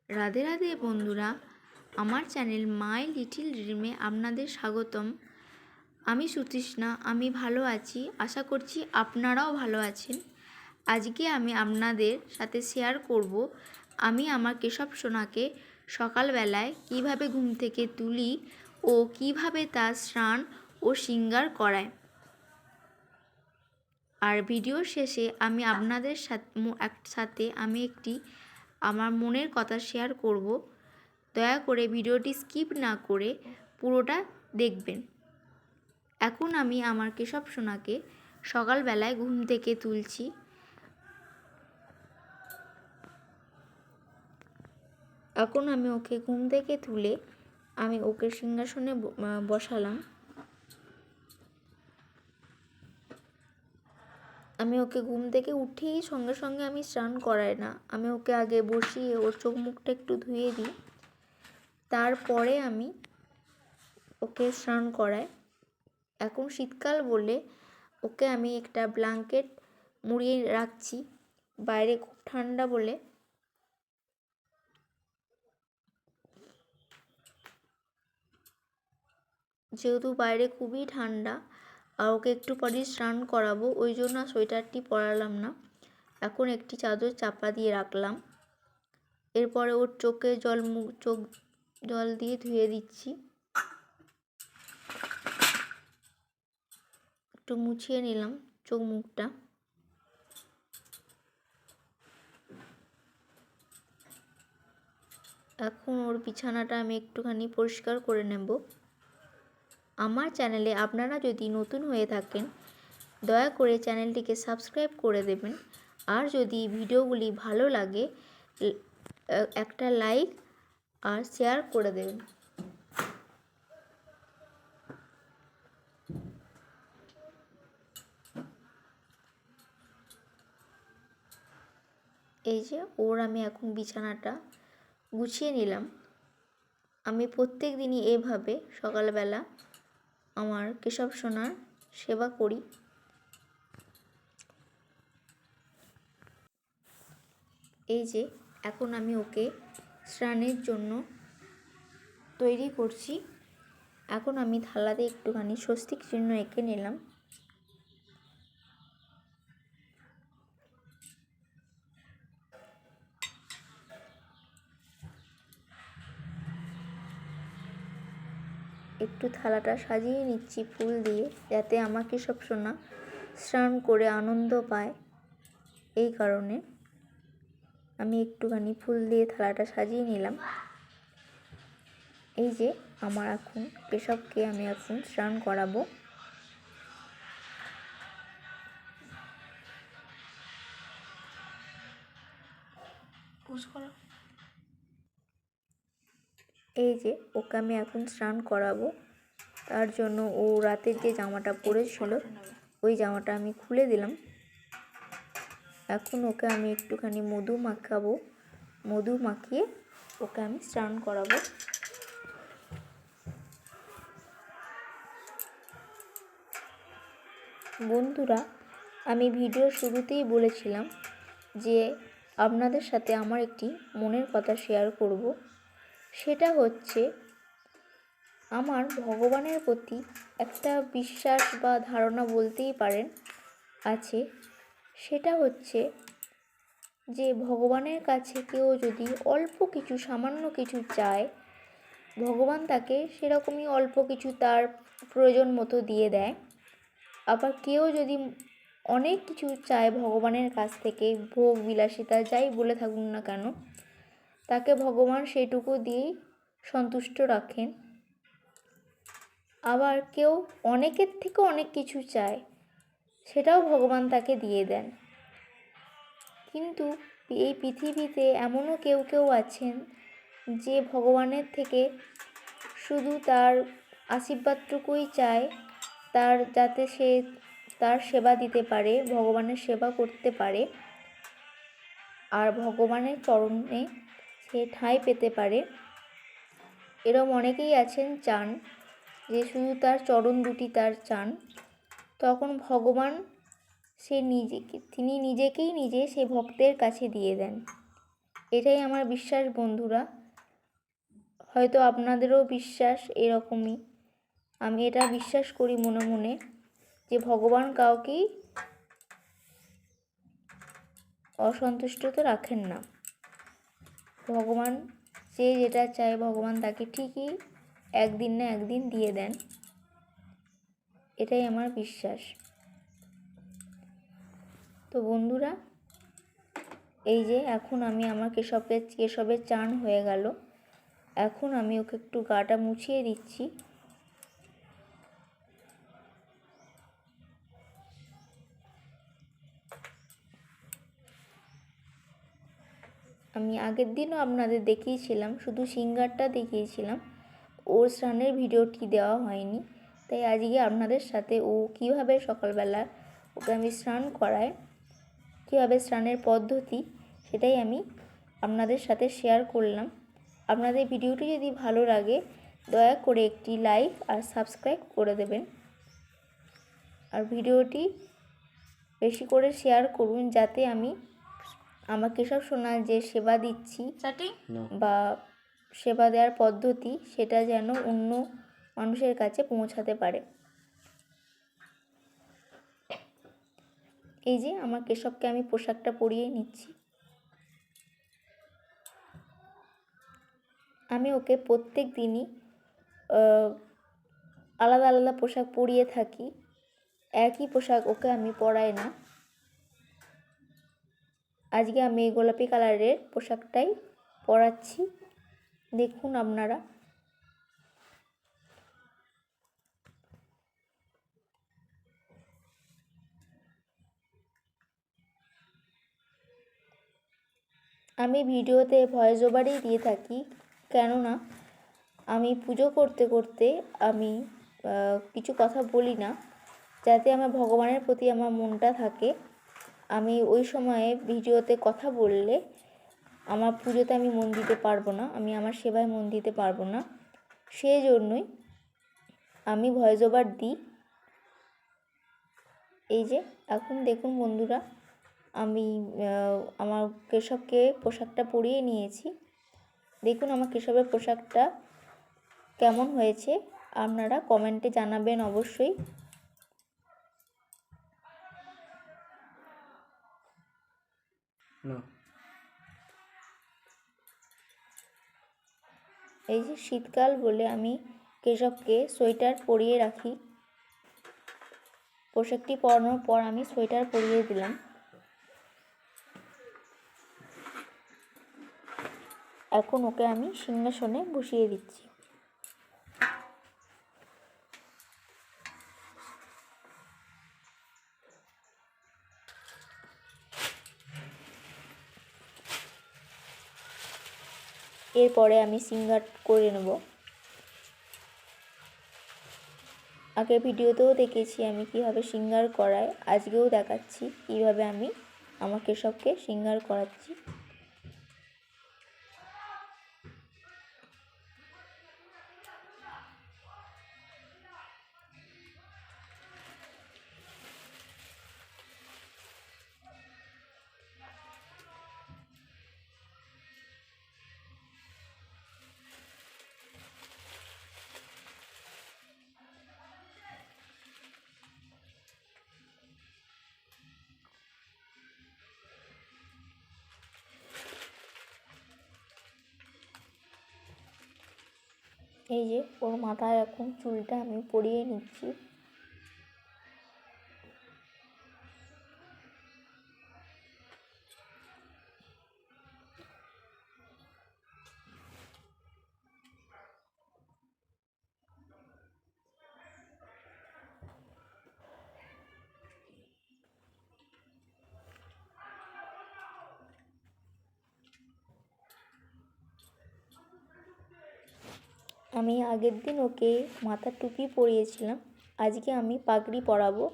রাধে রাধে বন্ধুরা, আমার channel my little ড্রিমে আপনাদের স্বাগতম। আমি সুতৃষ্ণা, আমি ভালো আছি। আশা করছি আপনারাও ভালো আছেন। আজকে আমি আপনাদের সাথে শেয়ার করব আমি আমার কেশব সোনাকে সকালবেলায় কিভাবে ঘুম থেকে তুলি ও কিভাবে তার স্নান ও শৃঙ্গার করায়। আর ভিডিওর শেষে আমি আপনাদের সাথে আমি একটি আমার মনের কথা শেয়ার করব। দয়া করে ভিডিওটি স্কিপ না করে পুরোটা দেখবেন। এখন আমি আমার কেশব সোনাকে সকালবেলায় ঘুম থেকে তুলছি। এখন আমি ওকে ঘুম থেকে তুলে আমি ওকে সিংহাসনে বসালাম। আমি ওকে ঘুম থেকে উঠেই সঙ্গে সঙ্গে আমি স্নান করাই না। আমি ওকে আগে বসিয়ে ওর চোখ মুখটা একটু ধুয়ে দিই, তারপরে আমি ওকে স্নান করাই। এখন শীতকাল বলে ওকে আমি একটা ব্ল্যাঙ্কেট মুড়িয়ে রাখছি, বাইরে খুব ঠান্ডা বলে। যেহেতু বাইরে খুবই ঠান্ডা আর ওকে একটু পরে স্নান করাবো, ওই জন্য সোয়েটারটি পরালাম না। এখন একটি চাদর চাপা দিয়ে রাখলাম। এরপরে ওর চোখে চোখ জল দিয়ে ধুয়ে দিচ্ছি, একটু মুছিয়ে নিলাম চোখ মুখটা। এখন ওর বিছানাটা আমি একটুখানি পরিষ্কার করে নেব। আমার চ্যানেলে আপনারা যদি নতুন হয়ে থাকেন দয়া করে চ্যানেলটিকে সাবস্ক্রাইব করে দেবেন। আর যদি ভিডিওগুলি ভালো লাগে একটা লাইক আর শেয়ার করে দেবেন। এই যে ওর আমি এখন বিছানাটা গুছিয়ে নিলাম। আমি প্রত্যেক দিনই এভাবে সকালবেলা আমার কেশব সোনার সেবা করি। এই যে এখন আমি ওকে স্নানের জন্য তৈরি করছি। এখন আমি থালাতে একটুখানি স্বস্তিক চিহ্ন এঁকে নিলাম। একটু থালাটা সাজিয়ে নিচ্ছি ফুল দিয়ে, যাতে আমার কেশব সোনা স্নান করে আনন্দ পায়। এই কারণে আমি একটুখানি ফুল দিয়ে থালাটা সাজিয়ে নিলাম। এই যে আমার এখন কেশবকে আমি এখন স্নান করাবো। এই যে ওকে আমি এখন স্নান করাবো। তার জন্য ও রাতের যে জামাটা পরেছিল ওই জামাটা আমি খুলে দিলাম। এখন ওকে আমি একটুখানি মধু মাখাবো, মধু মাখিয়ে ওকে আমি স্নান করাবো। বন্ধুরা, আমি ভিডিওর শুরুতেই বলেছিলাম যে আপনাদের সাথে আমার একটি মনের কথা শেয়ার করব। সেটা হচ্ছে আমার ভগবানের প্রতি একটা বিশ্বাস বা ধারণা বলতেই পারেন আছে। সেটা হচ্ছে যে ভগবানের কাছে কেউ যদি অল্প কিছু সামান্য কিছু চায়, ভগবান তাকে সেরকমই অল্প কিছু তার প্রয়োজন মতো দিয়ে দেয়। আবার কেউ যদি অনেক কিছু চায় ভগবানের কাছ থেকে, ভোগ বিলাসিতা যাই বলে থাকুন না কেন, তাকে ভগবান সেইটুকু দিয়েই সন্তুষ্ট রাখেন। আবার কেউ অনেকের থেকে অনেক কিছু চায়, সেটাও ভগবান তাকে দিয়ে দেন। কিন্তু এই পৃথিবীতে এমনও কেউ কেউ আছেন যে ভগবানের থেকে শুধু তার আশীর্বাদটুকুই চায়, তার যাতে সে তার সেবা দিতে পারে, ভগবানের সেবা করতে পারে আর ভগবানের চরণে সে ঠাঁই পেতে পারে। এরম অনেকেই আছেন চান যে শুধু তার চরণ দুটি তার চান। তখন ভগবান তিনি নিজেকেই নিজে সেই ভক্তের কাছে দিয়ে দেন। এটাই আমার বিশ্বাস বন্ধুরা, হয়তো আপনাদেরও বিশ্বাস এরকমই। আমি এটা বিশ্বাস করি মনে মনে যে ভগবান কাউকেই অসন্তুষ্ট তো রাখেন না। ভগবান যে যেটা চায় ভগবান তাকে ঠিকই একদিন না একদিন দিয়ে দেন, এটাই আমার বিশ্বাস। তো বন্ধুরা, এই যে এখন আমি আমার কেশবের চান হয়ে গেল, এখন আমি ওকে একটু গাটা মুছিয়ে দিচ্ছি। আমি আগের দিনও আপনাদের দেখিয়েছিলাম, শুধু সিঙ্গারটা দেখিয়েছিলাম, ওর স্নানের ভিডিওটি দেওয়া হয়নি। তাই আজকে আপনাদের সাথে ও কীভাবে সকালবেলা ওকে আমি স্নান করাই, কীভাবে স্নানের পদ্ধতি, সেটাই আমি আপনাদের সাথে শেয়ার করলাম। আপনাদের ভিডিওটি যদি ভালো লাগে দয়া করে একটি লাইক আর সাবস্ক্রাইব করে দেবেন, আর ভিডিওটি বেশি করে শেয়ার করুন, যাতে আমি আমার কেশব সোনার যে সেবা দিচ্ছি বা সেবা দেওয়ার পদ্ধতি, সেটা যেন অন্য মানুষের কাছে পৌঁছাতে পারে। এই যে আমার কেশবকে আমি পোশাকটা পরিয়ে নিচ্ছি। আমি ওকে প্রত্যেক দিনই আলাদা আলাদা পোশাক পরিয়ে থাকি, একই পোশাক ওকে আমি পরাই না। আজকে আমি এই গোলাপি কালারের পোশাকটাই পরাচ্ছি, দেখুন আপনারা। আমি ভিডিওতে ভয়েস ওভারই দিয়ে থাকি, কেননা আমি পুজো করতে করতে আমি কিছু কথা বলি না, যাতে আমার ভগবানের প্রতি আমার মনটা থাকে। আমি ওই সময়ে ভিডিওতে কথা বললে আমার পুজোতে আমি মন দিতে পারবো না, আমি আমার সেবায় মন দিতে পারবো না। সেই জন্যই আমি ভয়েস ওভার দিই। এই যে এখন দেখুন বন্ধুরা, আমি আমার কেশবকে পোশাকটা পরিয়ে নিয়েছি। দেখুন আমার কেশবের পোশাকটা কেমন হয়েছে, আপনারা কমেন্টে জানাবেন অবশ্যই। এই যে শীতকাল বলে আমি কেশবকে সোয়েটার পরিয়ে রাখি, পোশাকটি পরানোর পর আমি সোয়েটার পরিয়ে দিলাম। এখন ওকে আমি সিংহাসনে বসিয়ে দিচ্ছি। এরপরে আমি সিঙ্গার করে নেব। আগের ভিডিওতেও দেখেছি আমি কীভাবে সিঙ্গার করাই, আজকেও দেখাচ্ছি কীভাবে আমি আমার কেশবকে সিঙ্গার করাচ্ছি। এই যে ওর মাথায় এখন চুলটা আমি পরিয়ে নিচ্ছি। আমি আগের দিন ওকে মাথার টুপি পরিয়েছিলাম, আজকে আমি পাগড়ি পরাবো।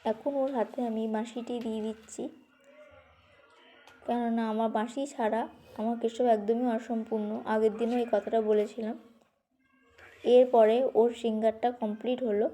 এখন ওর হাতে আমি বাঁশিটি দিয়ে দিচ্ছি, কেননা আমার বাঁশি ছাড়া আমার কেশব একদমই অসম্পূর্ণ। আগের দিনও এই কথাটা বলেছিলাম। এরপরে ওর সিঙ্গারটা কমপ্লিট হলো।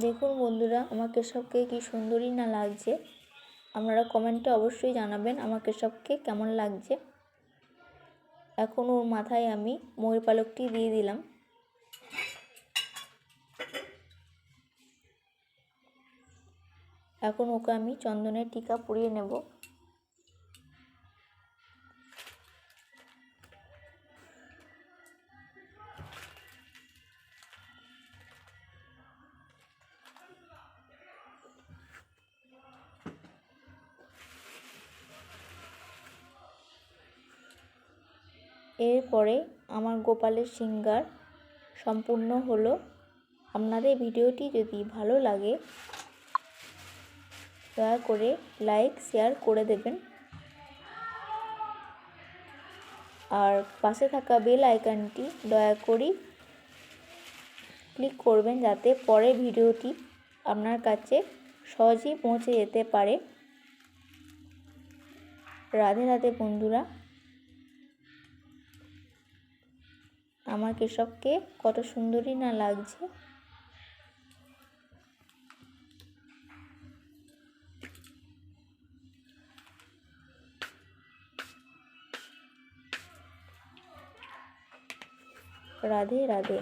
দেখুন বন্ধুরা, আমার কেশবকে কি সুন্দরই না লাগছে। আপনারা কমেন্টে অবশ্যই জানাবেন আমার কেশবকে কেমন লাগছে। এখন ওর মাথায় আমি ময়ূর পালকটি দিয়ে দিলাম। এখন ওকে আমি চন্দনের টিকা পরিয়ে নেব। এরপরে আমার গোপালের শৃঙ্গার সম্পূর্ণ হলো। আপনাদের ভিডিওটি যদি ভালো লাগে দয়া করে লাইক শেয়ার করে দেবেন, আর পাশে থাকা বেল আইকনটি দয়া করে ক্লিক করবেন, যাতে পরের ভিডিওটি আপনার কাছে সহজেই পৌঁছে যেতে পারে। রাধে রাধে বন্ধুরা। আমার কেশবকে কত সুন্দরই না লাগছে। রাধে রাধে।